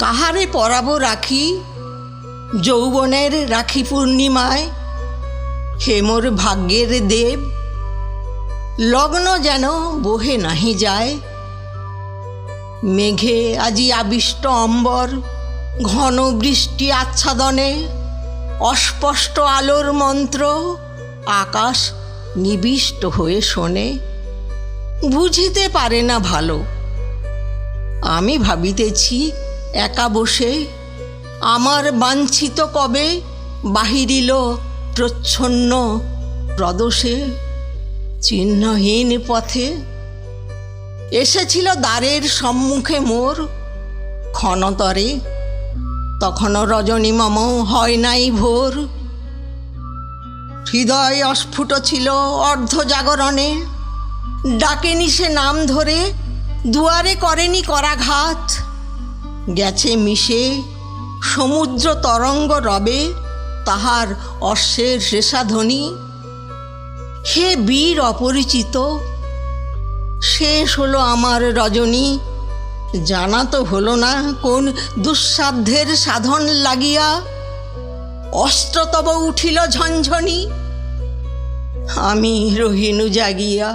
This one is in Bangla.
কাহারে পরাবো রাখি যৌবনের রাখি পূর্ণিমায়? হে মোর ভাগ্যের দেব, লগ্ন যেন বহে নাহি যায়। মেঘে আজি আবিষ্ট অম্বর, ঘন বৃষ্টি আচ্ছাদনে অস্পষ্ট আলোর মন্ত্র আকাশ নিবিষ্ট হয়ে শোনে। বুঝিতে পারে না ভালো, আমি ভাবিতেছি একা বসে, আমার বাঞ্ছিত কবে বাহিরিল প্রচ্ছন্ন প্রদোষে। চিহ্নহীন পথে এসেছিল দ্বারের সম্মুখে মোর ক্ষণতরে, তখনও রজনী মম হয় নাই ভোর। হৃদয় অস্ফুট ছিল অর্ধ জাগরণে, ডাকেনি সে নাম ধরে, দুয়ারে করেনি করাঘাত। গেছে মিশে সমুদ্র তরঙ্গ রবে তাহার অশ্বের রেশাধ্বনি। হে বীর অপরিচিত, শেষ হলো আমার রজনী। জানা তো হলো না কোন দুঃসাধ্যের সাধন লাগিয়া অস্ত্র তব উঠিল ঝনঝনি, আমি রহিনু জাগিয়া।